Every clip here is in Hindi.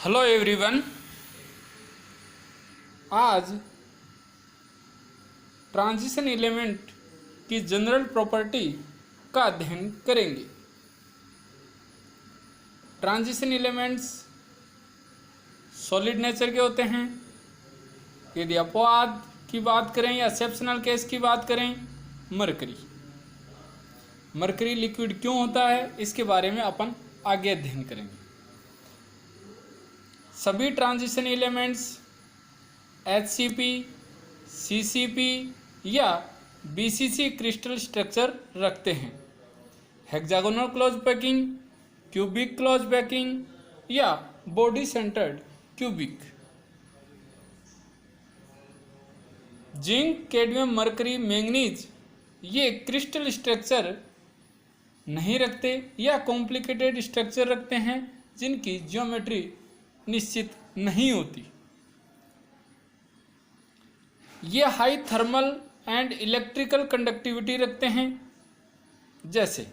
Hello everyone. आज ट्रांजिशन एलिमेंट की जनरल प्रॉपर्टी का अध्ययन करेंगे। ट्रांजिशन एलिमेंट्स सॉलिड नेचर के होते हैं। यदि अपवाद की बात करें या एक्सेप्शनल केस की बात करें, मरकरी लिक्विड क्यों होता है, इसके बारे में अपन आगे अध्ययन करेंगे। सभी ट्रांजिशन एलिमेंट्स HCP, CCP या BCC क्रिस्टल स्ट्रक्चर रखते हैं। Hexagonal close packing, cubic close packing या body centred cubic. Zinc, cadmium, mercury, manganese ये क्रिस्टल स्ट्रक्चर नहीं रखते या कॉम्प्लिकेटेड स्ट्रक्चर रखते हैं जिनकी ज्योमेट्री निश्चित नहीं होती। ये high thermal and electrical conductivity रखते हैं, जैसे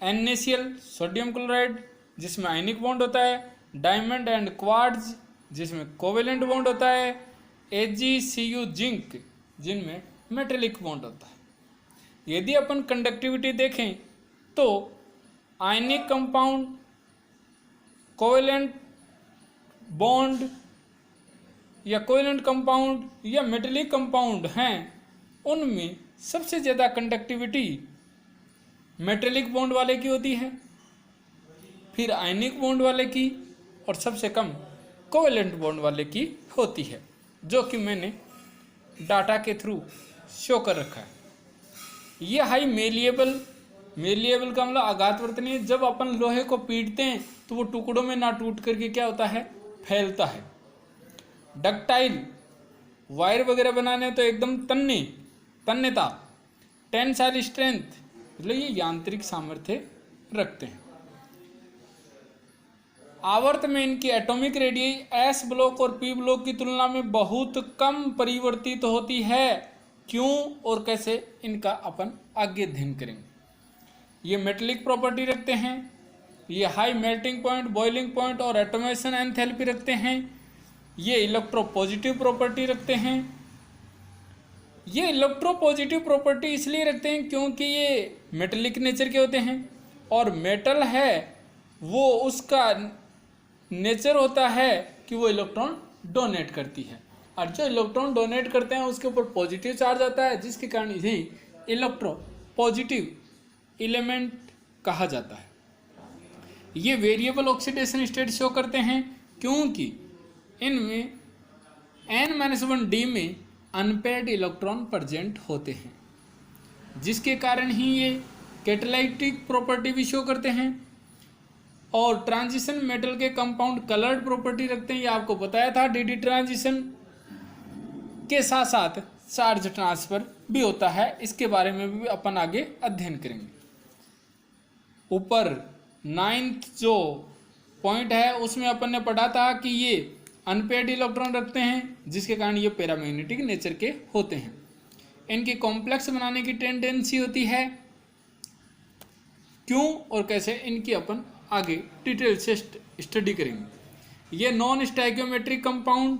NaCl सोडियम क्लोराइड जिसमें आयनिक बॉन्ड होता है, डायमंड एंड क्वार्ट्ज जिसमें कोवेलेंट बॉन्ड होता है, AgCu जिंक जिनमें मेटेलिक बॉन्ड होता है। यदि अपन कंडक्टिविटी देखें तो आयनिक कंपाउंड, कोवेलेंट बॉन्ड या कोवेलेंट कंपाउंड या मेटेलिक कंपाउंड हैं, उनमें सबसे ज़्यादा कंडक्टिविटी मेटेलिक बॉन्ड वाले की होती है, फिर आयनिक बॉन्ड वाले की और सबसे कम कोवेलेंट बॉन्ड वाले की होती है, जो कि मैंने डाटा के थ्रू शो कर रखा है। ये हाई मेलिएबल का मतलब आघातवर्तनीय। जब अपन लोहे को पीटते हैं तो वो टुकड़ों में ना टूट करके क्या होता है, फैलता है। डक्टाइल, वायर वगैरह बनाने तो एकदम तन्यता, टेंसाइल स्ट्रेंथ, मतलब ये यांत्रिक सामर्थ्य रखते हैं। आवर्त में इनकी एटॉमिक रेडियस S ब्लॉक और P ब्लॉक की तुलना में बहुत कम परिवर्तित होती है। क्यों और कैसे, इनका अपन आगे अध्ययन करेंगे। ये मेटेलिक प्रॉपर्टी रखते हैं, ये high melting point, boiling point और एटोमेशन एंथैल्पी रखते हैं। ये इलेक्ट्रोपॉजिटिव प्रॉपर्टी रखते हैं। ये इलेक्ट्रोपॉजिटिव प्रॉपर्टी इसलिए रखते हैं क्योंकि ये मेटेलिक नेचर के होते हैं, और मेटल है वो उसका नेचर होता है कि वो इलेक्ट्रॉन डोनेट करती है, और जो इलेक्ट्रॉन डोनेट करते हैं उसके ऊपर पॉजिटिव चार्ज आता है, जिसके कारण इन्हें इलेक्ट्रोपॉजिटिव एलिमेंट कहा जाता है। ये वेरिएबल ऑक्सीडेशन स्टेट शो करते हैं क्योंकि इनमें N-1D में अनपेयर्ड इलेक्ट्रॉन प्रेजेंट होते हैं, जिसके कारण ही ये कैटालाइटिक प्रॉपर्टी भी शो करते हैं। और ट्रांजिशन मेटल के कंपाउंड कलर्ड प्रॉपर्टी रखते हैं। ये आपको बताया था, DD ट्रांजिशन के साथ साथ चार्ज ट्रांसफर भी होता है, इसके बारे में भी अपन आगे अध्ययन करेंगे। ऊपर 9th जो पॉइंट है उसमें अपन ने पढ़ा था कि ये अनपेयर्ड इलेक्ट्रॉन रखते हैं, जिसके कारण ये पैरामैग्नेटिक नेचर के होते हैं। इनकी कॉम्प्लेक्स बनाने की टेंडेंसी होती है। क्यों और कैसे, इनकी अपन आगे डिटेल से स्टडी करेंगे। ये नॉन स्टैइकियोमेट्रिक कंपाउंड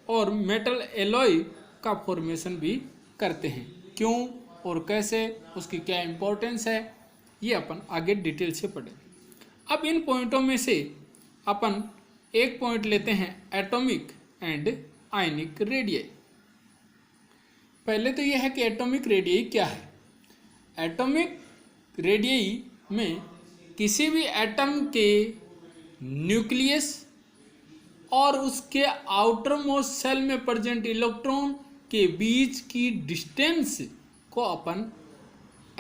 और मेटल एलॉय का फॉर्मेशन भी करते हैं। क्यों और कैसे, उसकी क्या इंपॉर्टेंस है, ये अपन आगे डिटेल से पढ़ेंगे। अब इन पॉइंटों में से अपन एक पॉइंट लेते हैं, एटॉमिक एंड आयनिक रेडियई। पहले तो यह है कि एटॉमिक रेडियई क्या है। एटॉमिक रेडियई में किसी भी एटम के न्यूक्लियस और उसके आउटर मोस्ट सेल में प्रेजेंट इलेक्ट्रॉन के बीच की डिस्टेंस को अपन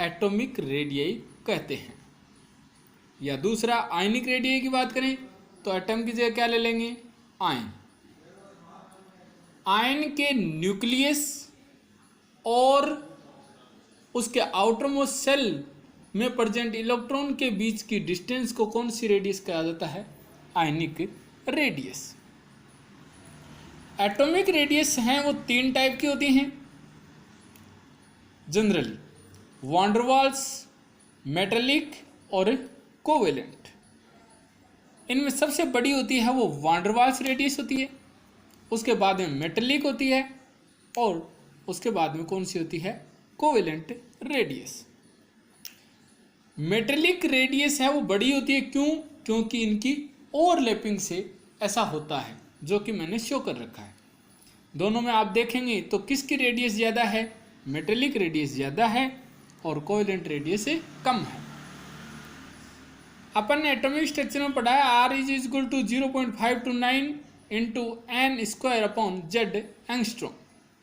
एटॉमिक रेडियई कहते हैं। या दूसरा आयनिक रेडियई की बात करें तो एटम की जगह क्या ले लेंगे, आयन। आयन के न्यूक्लियस और उसके आउटर मोस्ट सेल में प्रेजेंट इलेक्ट्रॉन के बीच की डिस्टेंस को कौन सी रेडियस कहा जाता है, आयनिक रेडियस। एटॉमिक रेडियस हैं वो 3 टाइप की होती हैं generally, van der Waals, metallic और कोवेलेंट। इनमें सबसे बड़ी होती है वो वान डेर वाल्स रेडियस होती है, उसके बाद में मेटेलिक होती है, और उसके बाद में कौन सी होती है, कोवेलेंट रेडियस। मेटेलिक रेडियस है वो बड़ी होती है, क्यों? क्योंकि इनकी ओवरलैपिंग से ऐसा होता है, जो कि मैंने शो कर रखा है। दोनों में आप देखेंगे तो किसकी रेडियस ज़्यादा है, मेटेलिक रेडियस ज़्यादा है और कोवेलेंट रेडियस से कम है। अपन ने एटॉमिक स्ट्रक्चर में पढ़ा है R is equal to 0.529 into n square upon z angstrom.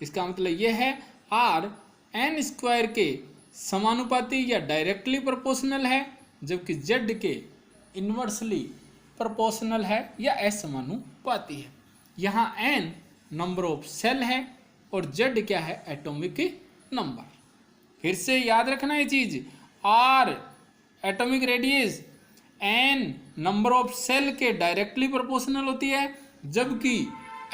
इसका मतलब यह है R एन स्क्वायर के समानुपाती या डायरेक्टली प्रोपोर्शनल है, जबकि जेड के इन्वर्सली प्रोपोर्शनल है या असमानुपाती है। यहाँ एन नंबर ऑफ सेल है और जेड क्या है, एटॉमिक नंबर। फिर से याद रखना ये चीज, R atomic radius n number of shell के डायरेक्टली प्रोपोर्शनल होती है, जबकि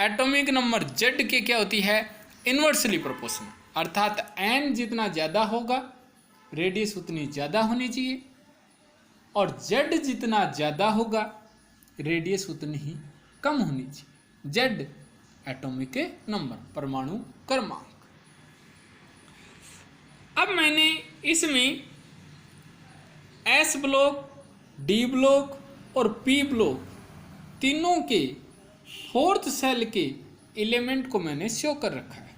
एटॉमिक नंबर जेड के क्या होती है, इन्वर्सली प्रोपोर्शनल। अर्थात एन जितना ज़्यादा होगा रेडियस उतनी ज़्यादा होनी चाहिए, और जेड जितना ज़्यादा होगा रेडियस उतनी ही कम होनी चाहिए। जेड एटॉमिक नंबर, परमाणु क्रमांक। अब मैंने इसमें एस ब्लॉक, डी ब्लॉक और पी ब्लॉक तीनों के फोर्थ सेल के एलिमेंट को मैंने शो कर रखा है।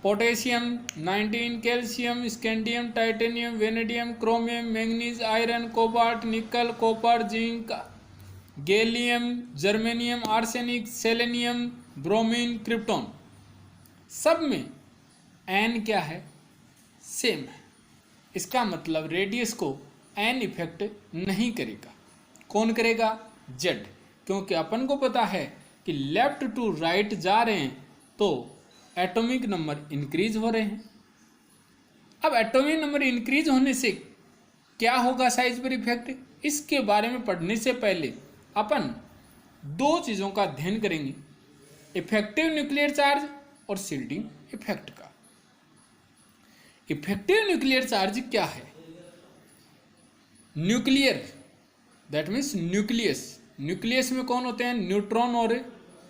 Potassium 19, calcium, scandium, titanium, vanadium, chromium, manganese, iron, cobalt, nickel, copper, zinc, gallium, germanium, arsenic, selenium, bromine, krypton, सब में एन क्या है, सेम है। इसका मतलब रेडियस को एन इफेक्ट नहीं करेगा। कौन करेगा, जेड, क्योंकि अपन को पता है कि लेफ्ट टू राइट जा रहे हैं तो एटॉमिक नंबर इंक्रीज हो रहे हैं। अब एटॉमिक नंबर इंक्रीज होने से क्या होगा साइज पर इफेक्ट, इसके बारे में पढ़ने से पहले अपन दो चीज़ों का अध्ययन करेंगे, इफेक्टिव न्यूक्लियर चार्ज और शील्डिंग इफेक्ट का। इफेक्टिव न्यूक्लियर चार्ज क्या है, nuclear that means nucleus. Nucleus में कौन होते हैं, न्यूट्रॉन और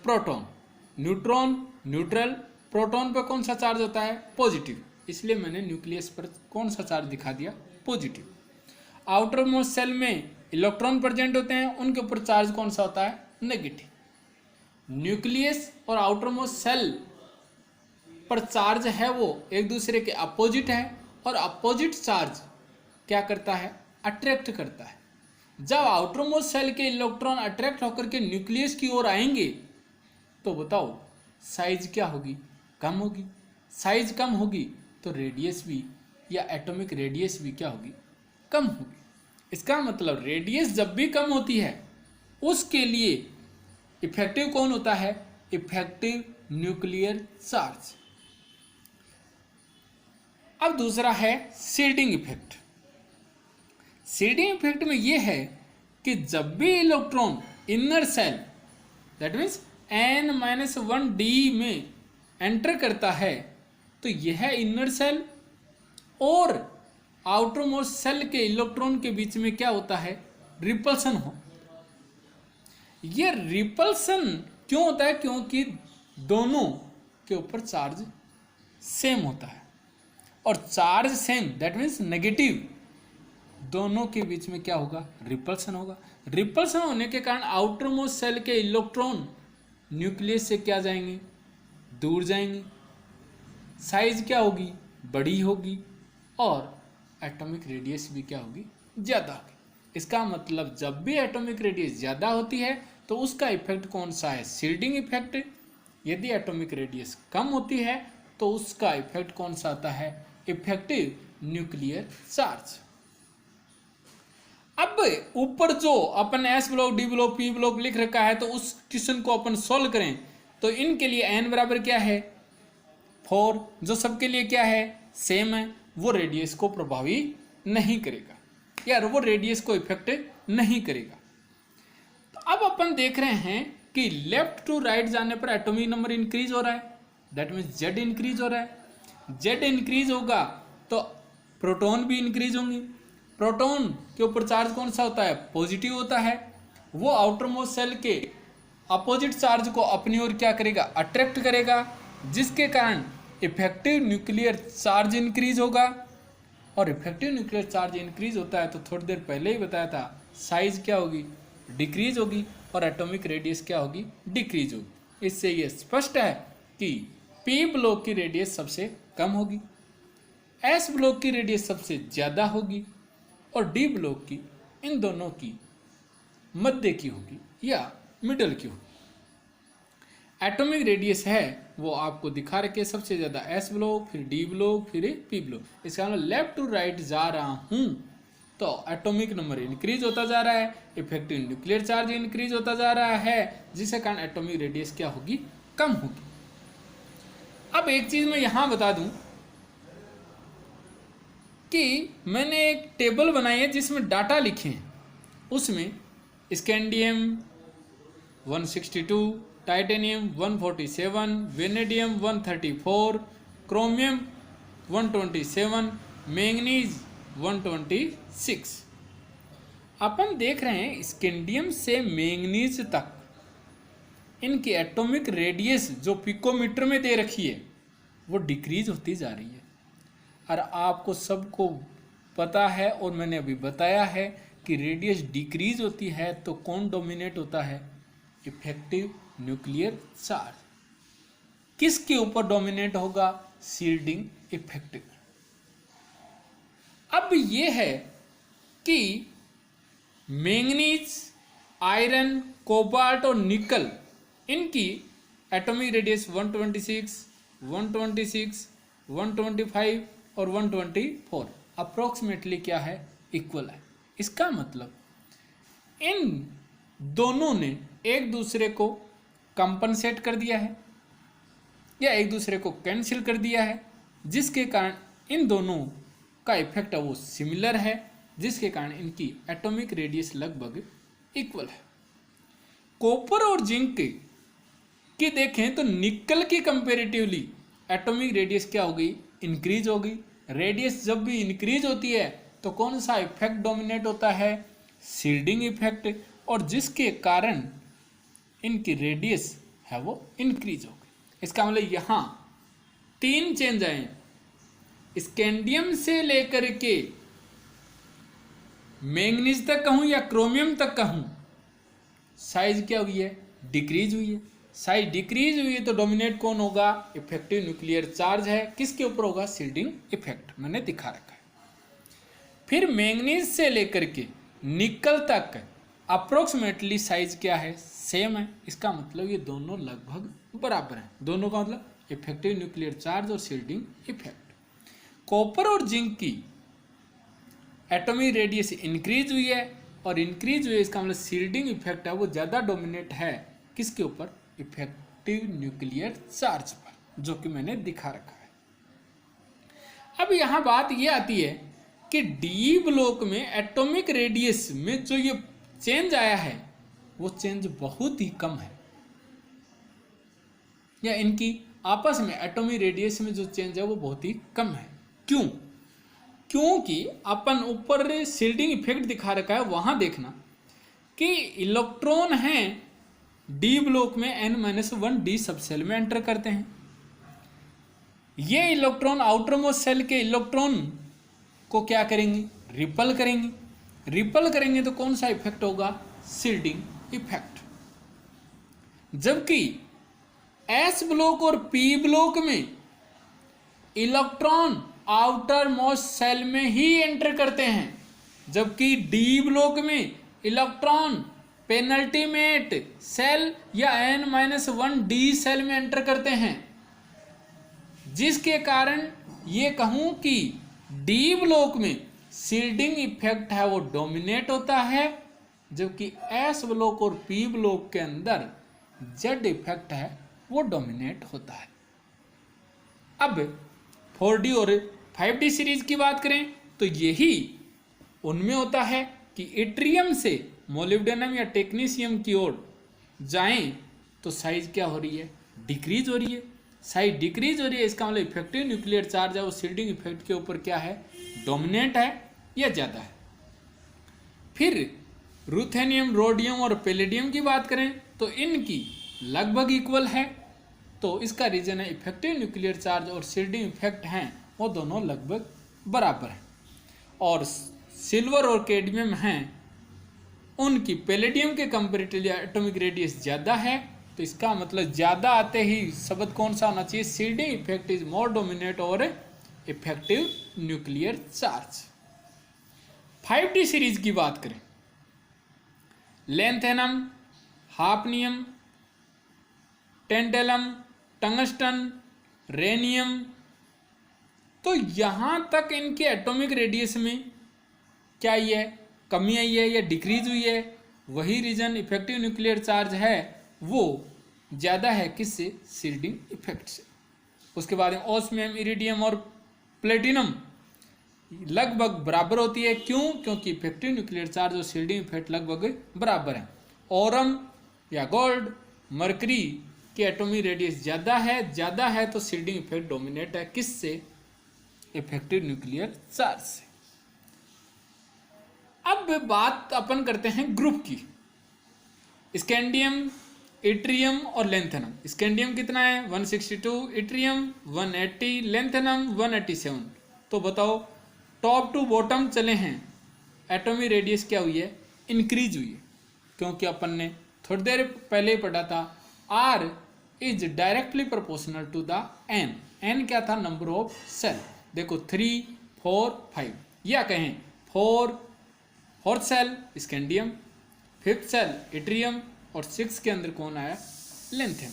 प्रोटॉन। न्यूट्रॉन न्यूट्रल, प्रोटॉन पर कौन सा चार्ज होता है, पॉजिटिव, इसलिए मैंने न्यूक्लियस पर कौन सा चार्ज दिखा दिया, पॉजिटिव। आउटर मोस्ट सेल में इलेक्ट्रॉन प्रेजेंट होते हैं, उनके ऊपर चार्ज कौन सा होता है, नेगेटिव। न्यूक्लियस और आउटर मोस्ट सेल पर चार्ज है वो एक दूसरे के अपोजिट है, और अपोजिट चार्ज क्या करता है, अट्रैक्ट करता है। जब आउटर मोस्ट सेल के इलेक्ट्रॉन अट्रैक्ट होकर के न्यूक्लियस की ओर आएंगे तो बताओ साइज क्या होगी, कम होगी। साइज कम होगी तो रेडियस भी या एटॉमिक रेडियस भी क्या होगी, कम होगी। इसका मतलब रेडियस जब भी कम होती है उसके लिए इफेक्टिव कौन होता है, इफेक्टिव न्यूक्लियर चार्ज। अब दूसरा है शील्डिंग इफेक्ट। शील्डिंग इफेक्ट में यह है कि जब भी electron inner shell that means n-1d में एंटर करता है तो यह इनर सेल और आउटर मोस्ट सेल के इलेक्ट्रॉन के बीच में क्या होता है, रिपल्सन हो। यह रिपल्सन क्यों होता है, क्योंकि दोनों के ऊपर चार्ज सेम होता है, और charge same that means negative, दोनों के बीच में क्या होगा, रिपल्सन होगा। रिपल्सन होने के कारण आउटर मोस्ट सेल के इलेक्ट्रॉन न्यूक्लियस से क्या जाएंगे, दूर जाएंगे, साइज क्या होगी, बड़ी होगी, और एटॉमिक रेडियस भी क्या होगी, ज़्यादा होगी। इसका मतलब जब भी एटॉमिक रेडियस ज़्यादा होती है तो उसका इफेक्ट कौन सा है, शील्डिंग इफेक्ट। यदि एटॉमिक रेडियस कम होती है तो उसका इफेक्ट कौन सा आता है, इफेक्टिव न्यूक्लियर चार्ज। अब ऊपर जो अपन s block, d block, p block लिख रखा है तो उस क्वेश्चन को अपन सोल्व करें तो इनके लिए एन बराबर क्या है, 4, जो सबके लिए क्या है, सेम है, वो रेडियस को प्रभावी नहीं करेगा, यार वो रेडियस को इफेक्ट नहीं करेगा। तो अब अपन देख रहे हैं कि लेफ्ट टू राइट जाने पर एटॉमिक नंबर इंक्रीज हो रहा है, दैट मीन्स जेड इंक्रीज हो रहा है। जेड इंक्रीज होगा तो प्रोटॉन भी इंक्रीज होंगे। प्रोटॉन के ऊपर चार्ज कौन सा होता है, पॉजिटिव होता है, वो आउटर मोस्ट सेल के अपोजिट चार्ज को अपनी ओर क्या करेगा, अट्रैक्ट करेगा, जिसके कारण इफेक्टिव न्यूक्लियर चार्ज इंक्रीज होगा। और इफेक्टिव न्यूक्लियर चार्ज इंक्रीज होता है तो थोड़ी देर पहले ही बताया था, साइज क्या होगी, डिक्रीज होगी, और एटॉमिक रेडियस क्या होगी, डिक्रीज होगी। इससे ये स्पष्ट है कि पी ब्लॉक की रेडियस सबसे कम होगी, एस ब्लॉक की रेडियस सबसे ज़्यादा होगी, और डी ब्लॉक की इन दोनों की मध्य की होगी या मिडल की होगी। एटॉमिक रेडियस है वो आपको दिखा रखे, सबसे ज़्यादा एस ब्लॉक, फिर डी ब्लॉक, फिर पी ब्लॉक। इसका मतलब लेफ्ट टू राइट जा रहा हूँ तो एटॉमिक नंबर इंक्रीज होता जा रहा है, इफेक्टिव न्यूक्लियर चार्ज इंक्रीज होता जा रहा है, जिसके कारण एटॉमिक रेडियस क्या होगी, कम होगी। अब एक चीज़ मैं यहाँ बता दूँ कि मैंने एक टेबल बनाई है जिसमें डाटा लिखे हैं। उसमें scandium 162, titanium 147, vanadium 134, chromium 127, manganese 126। अपन देख रहे हैं स्कैंडियम से मैंगनीज तक इनकी एटॉमिक रेडियस जो पिकोमीटर में दे रखी है वो डिक्रीज होती जा रही है। और आपको सबको पता है और मैंने अभी बताया है कि रेडियस डिक्रीज होती है तो कौन डोमिनेट होता है, इफेक्टिव न्यूक्लियर चार्ज। किसके ऊपर डोमिनेट होगा, शील्डिंग इफेक्ट। अब ये है कि मैंगनीज, आयरन, कोबाल्ट और निकल इनकी एटॉमिक रेडियस 126, 126, 125 और 124 अप्रोक्सीमेटली क्या है, इक्वल है। इसका मतलब इन दोनों ने एक दूसरे को कंपनसेट कर दिया है या एक दूसरे को कैंसिल कर दिया है, जिसके कारण इन दोनों का इफेक्ट है वो सिमिलर है, जिसके कारण इनकी एटॉमिक रेडियस लगभग इक्वल है। कॉपर और जिंक की देखें तो निकल की कंपेरेटिवली एटॉमिक रेडियस क्या होगी, इंक्रीज होगी। रेडियस जब भी इंक्रीज होती है तो कौन सा इफेक्ट डोमिनेट होता है, शील्डिंग इफेक्ट, और जिसके कारण इनकी रेडियस है वो इंक्रीज होगी। इसका मतलब यहाँ 3 चेंज आए हैं, स्कैंडियम से लेकर के मैंगनीज तक कहूँ या क्रोमियम तक कहूँ, साइज क्या हुई है, डिक्रीज हुई है। साइज डिक्रीज हुई है तो डोमिनेट कौन होगा, इफेक्टिव न्यूक्लियर चार्ज है, किसके ऊपर होगा, शील्डिंग इफेक्ट, मैंने दिखा रखा है। फिर मैंगनीज से लेकर के निकल तक अप्रोक्सीमेटली साइज क्या है, सेम है। इसका मतलब ये दोनों लगभग बराबर हैं, दोनों का मतलब इफेक्टिव न्यूक्लियर चार्ज और शील्डिंग इफेक्ट। कॉपर और जिंक की एटॉमिक रेडियस इंक्रीज हुई है और इंक्रीज हुई है, इसका मतलब शील्डिंग इफेक्ट है वो ज़्यादा डोमिनेट है, किसके ऊपर, इफेक्टिव न्यूक्लियर चार्ज पर, जो कि मैंने दिखा रखा है। अब यहाँ बात ये आती है कि डी ब्लॉक में एटॉमिक रेडियस में जो ये चेंज आया है वो चेंज बहुत ही कम है, या इनकी आपस में एटॉमिक रेडियस में जो चेंज है वो बहुत ही कम है। क्यों, क्योंकि अपन ऊपर शील्डिंग इफेक्ट दिखा रखा है, वहां देखना कि इलेक्ट्रॉन हैं डी ब्लॉक में n-1 डी सबसेल में एंटर करते हैं। ये इलेक्ट्रॉन आउटर मोस्ट सेल के इलेक्ट्रॉन को क्या करेंगे, रिपल करेंगे। रिपल करेंगे तो कौन सा इफेक्ट होगा, शील्डिंग इफेक्ट। जबकि एस ब्लॉक और पी ब्लॉक में इलेक्ट्रॉन आउटर मोस्ट सेल में ही एंटर करते हैं, जबकि डी ब्लॉक में इलेक्ट्रॉन पेनल्टीमेट सेल या n-1 डी सेल में एंटर करते हैं, जिसके कारण ये कहूं कि डी ब्लॉक में शील्डिंग इफेक्ट है वो डोमिनेट होता है, जबकि एस ब्लॉक और पी ब्लॉक के अंदर जेड इफेक्ट है वो डोमिनेट होता है। अब 4D और 5D सीरीज की बात करें तो यही उनमें होता है कि इट्रियम से मोलिब्डेनम या टेक्नीशियम की ओर जाएं तो साइज क्या हो रही है, डिक्रीज हो रही है। साइज डिक्रीज हो रही है, इसका मतलब इफेक्टिव न्यूक्लियर चार्ज है वो शील्डिंग इफेक्ट के ऊपर क्या है, डोमिनेट है या ज़्यादा है। फिर रुथेनियम, रोडियम और पैलेडियम की बात करें तो इनकी लगभग इक्वल है, तो इसका रीजन है इफेक्टिव न्यूक्लियर चार्ज और शील्डिंग इफेक्ट हैं वो दोनों लगभग बराबर हैं। और सिल्वर और कैडमियम हैं उनकी पैलेडियम के कंपेरेटिवली एटॉमिक रेडियस ज़्यादा है, तो इसका मतलब ज़्यादा आते ही शब्द कौन सा होना चाहिए, shielding effect is more dominate और effective nuclear charge. 5D series की बात करें, lanthanum, hafnium, tantalum, tungsten, rhenium, तो यहाँ तक इनके एटॉमिक रेडियस में क्या आई है, कमी आई है या डिक्रीज हुई है। वही रीजन इफेक्टिव न्यूक्लियर चार्ज है वो ज़्यादा है, किससे, शील्डिंग इफेक्ट से। उसके बाद में ओस्मियम, इरिडियम और प्लेटिनम लगभग बराबर होती है, क्यों, क्योंकि इफेक्टिव न्यूक्लियर चार्ज और शील्डिंग इफेक्ट लगभग बराबर है। ओरम या गोल्ड, मरकरी की एटॉमिक रेडियस ज़्यादा है तो शील्डिंग इफेक्ट डोमिनेट है, किससे, इफेक्टिव न्यूक्लियर चार्ज से। अब बात अपन करते हैं ग्रुप की, स्कैंडियम, इट्रियम और लेंथेनम। स्कैंडियम कितना है 162, इट्रियम 180, लेंथेनम 187। तो बताओ टॉप टू बॉटम चले हैं, एटॉमिक रेडियस क्या हुई है, इंक्रीज हुई है, क्योंकि अपन ने थोड़ी देर पहले ही पढ़ा था R is directly proportional to the N। N क्या था, नंबर ऑफ सेल। देखो 3, 4, 5, या कहें 4th cell scandium, 5th cell yttrium और 6 के अंदर कौन आया, लेंथेनम।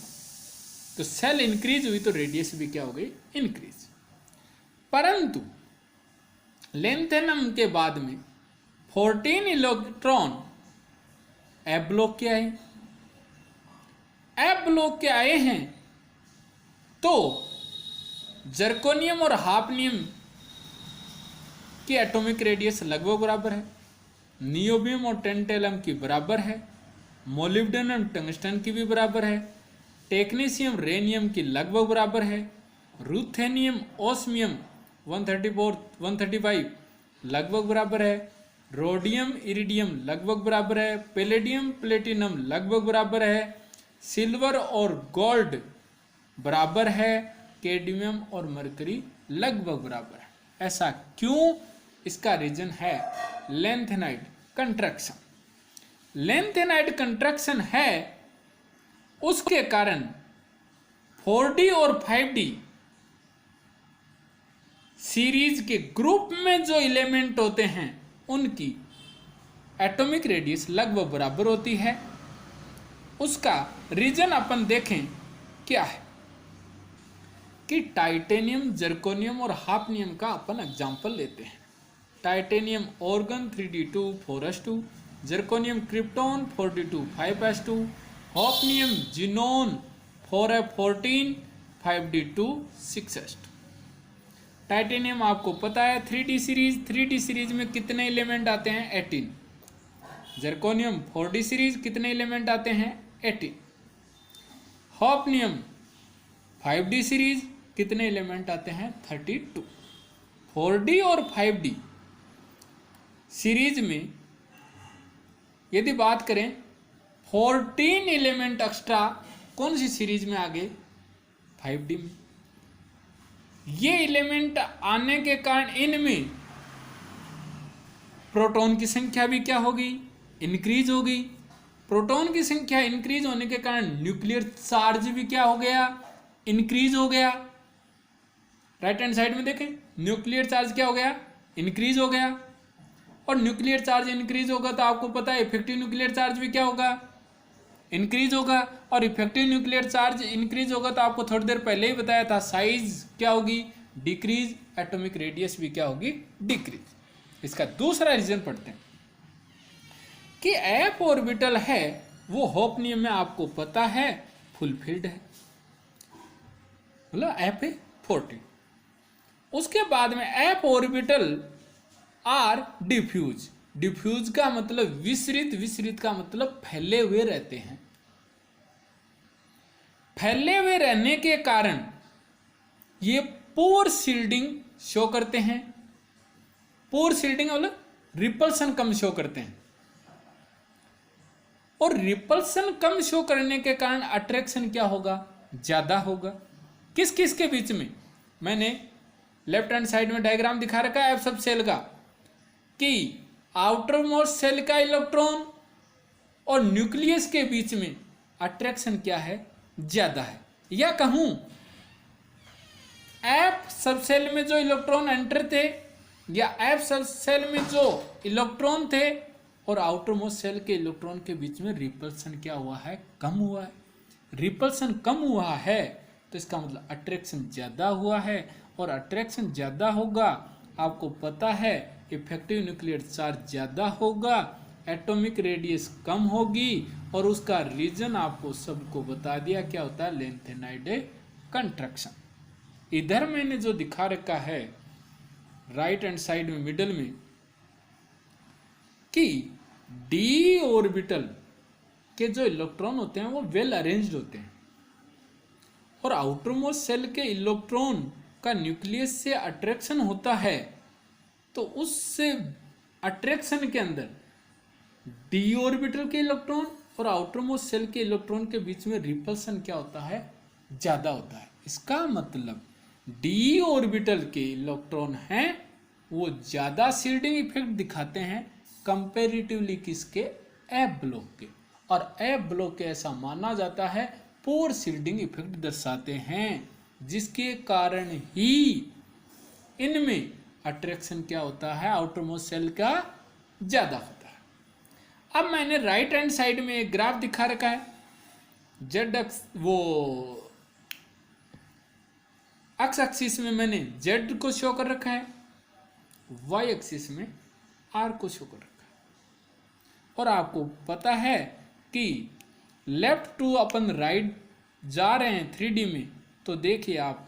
तो सेल इंक्रीज हुई तो रेडियस भी क्या हो गई, इंक्रीज। परंतु लेंथेनम के बाद में 14 इलेक्ट्रॉन एफ ब्लॉक के आए, एफ ब्लॉक के आए हैं, तो जर्कोनियम और हाफनियम की एटॉमिक रेडियस लगभग बराबर है, नियोबियम और टेंटेलम की बराबर है, मोलिब्डेनम टंगस्टन की भी बराबर है, टेक्नीशियम रेनियम की लगभग बराबर है, रुथेनियम ओस्मियम 134 135 लगभग बराबर है, रोडियम इरिडियम लगभग बराबर है, पैलेडियम प्लेटिनम लगभग बराबर है, सिल्वर और गोल्ड बराबर है, कैडमियम और मरकरी लगभग बराबर है। ऐसा क्यों, इसका रीजन है लेंथेनाइड कंट्रैक्शन। लेंथेनाइड कंट्रैक्शन है, उसके कारण 4D और 5D सीरीज के ग्रुप में जो एलिमेंट होते हैं उनकी एटॉमिक रेडियस लगभग बराबर होती है। उसका रीजन अपन देखें क्या है कि टाइटेनियम, जर्कोनियम और हाफनियम का अपन एग्जांपल लेते हैं। Titanium organ 3D2 4s2, zirconium krypton 4D2 5s2, hafnium xenon 4f14 5D2 6s2। Titanium आपको पता है 3D सीरीज में कितने एलिमेंट आते हैं 18। जर्कोनियम 4D सीरीज कितने एलिमेंट आते हैं 18। हाफनियम 5D सीरीज कितने एलिमेंट आते हैं 32। 4D और 5D सीरीज में यदि बात करें 14 एलिमेंट एक्स्ट्रा कौन सी सीरीज में आ गए 5D में। ये एलिमेंट आने के कारण इनमें प्रोटॉन की संख्या भी क्या होगी, इंक्रीज होगी। प्रोटॉन की संख्या इंक्रीज होने के कारण न्यूक्लियर चार्ज भी क्या हो गया, इंक्रीज हो गया। राइट हैंड साइड में देखें, न्यूक्लियर चार्ज क्या हो गया, इंक्रीज हो गया। और न्यूक्लियर चार्ज इंक्रीज होगा तो आपको पता है इफेक्टिव न्यूक्लियर चार्ज भी क्या होगा, इंक्रीज होगा। और इफेक्टिव न्यूक्लियर चार्ज इंक्रीज होगा तो आपको थोड़ी देर पहले ही बताया था साइज क्या होगी, डिक्रीज, एटॉमिक रेडियस भी क्या होगी, डिक्रीज। इसका दूसरा रीजन पढ़ते हैं कि एफ ऑर्बिटल है वो हाफनियम में आपको पता है फुलफिल्ड है, मतलब एफ 14। उसके बाद में f orbital are diffuse. Diffuse का मतलब विसरित, विसरित का मतलब फैले हुए रहते हैं। फैले हुए रहने के कारण ये पोर शील्डिंग शो करते हैं। पोर शील्डिंग मतलब रिपल्सन कम शो करते हैं। और रिपल्सन कम शो करने के कारण अट्रैक्शन क्या होगा, ज्यादा होगा। किस किस के बीच में, मैंने लेफ्ट हैंड साइड में डायग्राम दिखा रखा है एफ सब सेल का, कि आउटर मोस्ट सेल का इलेक्ट्रॉन और न्यूक्लियस के बीच में अट्रैक्शन क्या है, ज्यादा है। या कहूं एफ सब सेल में जो इलेक्ट्रॉन एंटर थे या एफ सब सेल में जो इलेक्ट्रॉन थे और आउटर मोस्ट सेल के इलेक्ट्रॉन के बीच में रिपल्सन क्या हुआ है, कम हुआ है। रिपल्सन कम हुआ है तो इसका मतलब अट्रैक्शन ज्यादा हुआ है, और अट्रैक्शन ज्यादा होगा, आपको पता है इफेक्टिव न्यूक्लियर चार्ज ज्यादा होगा, एटॉमिक रेडियस कम होगी, और उसका रीजन आपको सबको बता दिया क्या होता है, लेंथेनाइड कंट्रैक्शन। इधर मैंने जो दिखा रखा है राइट हैंड साइड में मिडल में कि डी ऑर्बिटल के जो इलेक्ट्रॉन होते हैं वो वेल अरेंज्ड होते हैं, और आउटर मोस्ट सेल के इलेक्ट्रॉन का न्यूक्लियस से अट्रैक्शन होता है, तो उससे अट्रैक्शन के अंदर डी ऑर्बिटल के इलेक्ट्रॉन और आउटर मोस्ट सेल के इलेक्ट्रॉन के बीच में रिपल्सन क्या होता है, ज्यादा होता है। इसका मतलब डी ऑर्बिटल के इलेक्ट्रॉन हैं वो ज्यादा शील्डिंग इफेक्ट दिखाते हैं कंपेरेटिवली किसके, एफ ब्लॉक के, और एफ ब्लॉक के ऐसा माना जाता है पोर शील्डिंग इफेक्ट दर्शाते हैं, जिसके कारण ही इनमें अट्रैक्शन क्या होता है, आउटर मोस्ट सेल का ज्यादा होता है। अब मैंने राइट हैंड साइड में एक ग्राफ दिखा रखा है, जेड एक्स वो एक्स एक्सिस में मैंने जेड को शो कर रखा है, वाई एक्सिस में आर को शो कर रखा है, और आपको पता है कि लेफ्ट टू अपन राइट जा रहे हैं 3D में, तो देखिए आप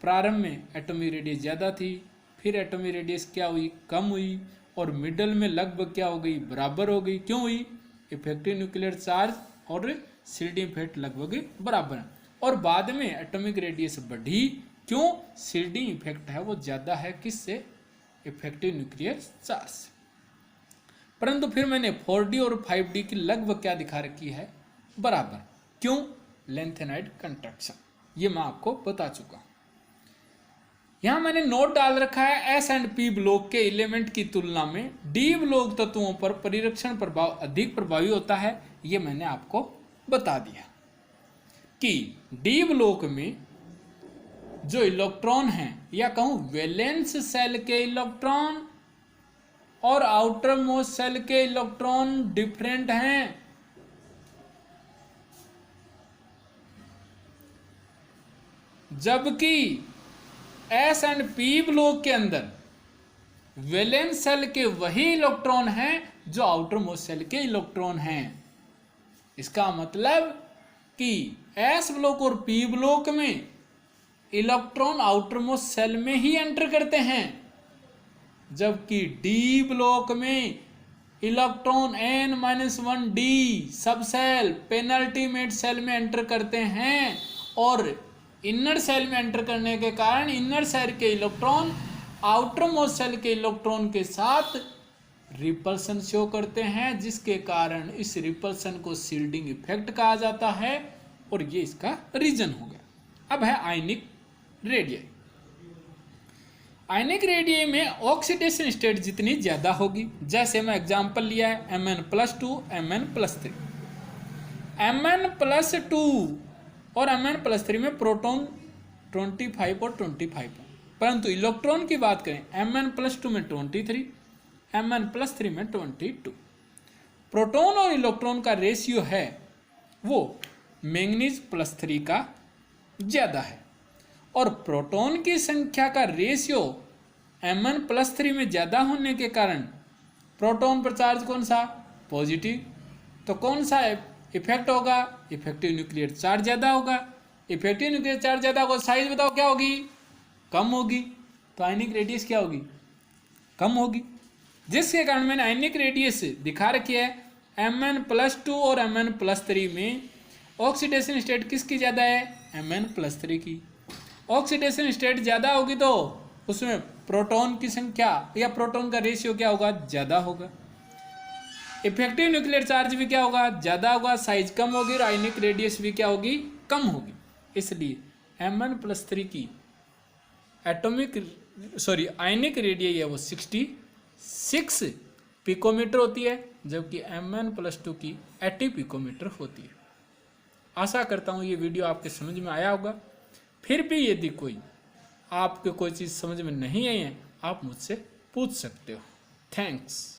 प्रारंभ में एटॉमिक रेडियस ज़्यादा थी, फिर एटॉमिक रेडियस क्या हुई, कम हुई, और मिडल में लगभग क्या हो गई, बराबर हो गई। क्यों हुई, इफेक्टिव न्यूक्लियर चार्ज और शील्डिंग इफेक्ट लगभग बराबर है, और बाद में एटॉमिक रेडियस बढ़ी, क्यों, शील्डिंग इफेक्ट है वो ज़्यादा है किससे, इफेक्टिव न्यूक्लियर चार्ज से। परंतु फिर मैंने 4D और 5D की लगभग क्या दिखा रखी है, बराबर। क्यों, लेंथेनाइड कंट्रैक्शन, ये मैं आपको बता चुका हूं। यहां मैंने नोट डाल रखा है एस एंड पी ब्लॉक के एलिमेंट की तुलना में डी ब्लॉक तत्वों पर परिरक्षण प्रभाव अधिक प्रभावी होता है। ये मैंने आपको बता दिया कि डी ब्लॉक में जो इलेक्ट्रॉन हैं, या कहूं वैलेंस सेल के इलेक्ट्रॉन और आउटर मोस्ट सेल के इलेक्ट्रॉन डिफरेंट हैं। जबकि एस एंड पी ब्लॉक के अंदर वैलेंस सेल के वही इलेक्ट्रॉन हैं जो आउटर मोस्ट सेल के इलेक्ट्रॉन हैं। इसका मतलब कि एस ब्लॉक और पी ब्लॉक में इलेक्ट्रॉन आउटर मोस्ट सेल में ही एंटर करते हैं, जबकि डी ब्लॉक में इलेक्ट्रॉन n-1d सब सेल पेनल्टीमेट सेल में एंटर करते हैं, और इनर सेल में एंटर करने के कारण इनर सेल के इलेक्ट्रॉन आउटर मोस्ट सेल के इलेक्ट्रॉन के साथ रिपल्सन शो करते हैं, जिसके कारण इस रिपल्सन को शील्डिंग इफेक्ट कहा जाता है, और ये इसका रीजन हो गया। अब है आयनिक रेडियस। आयनिक रेडियस में ऑक्सीडेशन स्टेट जितनी ज्यादा होगी, जैसे मैं एग्जांपल लिया है Mn+2 Mn+3, Mn+2 और Mn+3 में प्रोटॉन 25 और 25, परंतु इलेक्ट्रॉन की बात करें Mn+2 में 23, Mn+3 में 22। प्रोटॉन और इलेक्ट्रॉन का रेशियो है वो मैंगनीज+3 का ज्यादा है, और प्रोटॉन की संख्या का रेशियो Mn+3 में ज्यादा होने के कारण प्रोटॉन पर चार्ज कौन सा, पॉजिटिव, तो कौन सा इफेक्ट होगा, इफेक्टिव न्यूक्लियर चार्ज ज्यादा होगा। इफेक्टिव न्यूक्लियर चार्ज ज्यादा होगा, साइज बताओ क्या होगी, कम होगी, तो आयनिक रेडियस क्या होगी, कम होगी, जिसके कारण मैंने आयनिक रेडियस दिखा रखी है। Mn+2 और Mn+3 में ऑक्सीडेशन स्टेट किसकी ज्यादा है, Mn+3 की। ऑक्सीडेशन स्टेट ज्यादा होगी तो उसमें प्रोटॉन की संख्या या प्रोटॉन का रेशियो क्या होगा, ज्यादा होगा। इफेक्टिव न्यूक्लियर चार्ज भी क्या होगा, ज़्यादा होगा, साइज कम होगी, और आयनिक रेडियस भी क्या होगी, कम होगी। इसलिए Mn+3 की आयनिक रेडियस है वो 66 पिकोमीटर होती है, जबकि Mn+2 की 80 पिकोमीटर होती है। आशा करता हूँ ये वीडियो आपके समझ में आया होगा। फिर भी यदि आपको कोई चीज़ समझ में नहीं आई है, आप मुझसे पूछ सकते हो। थैंक्स।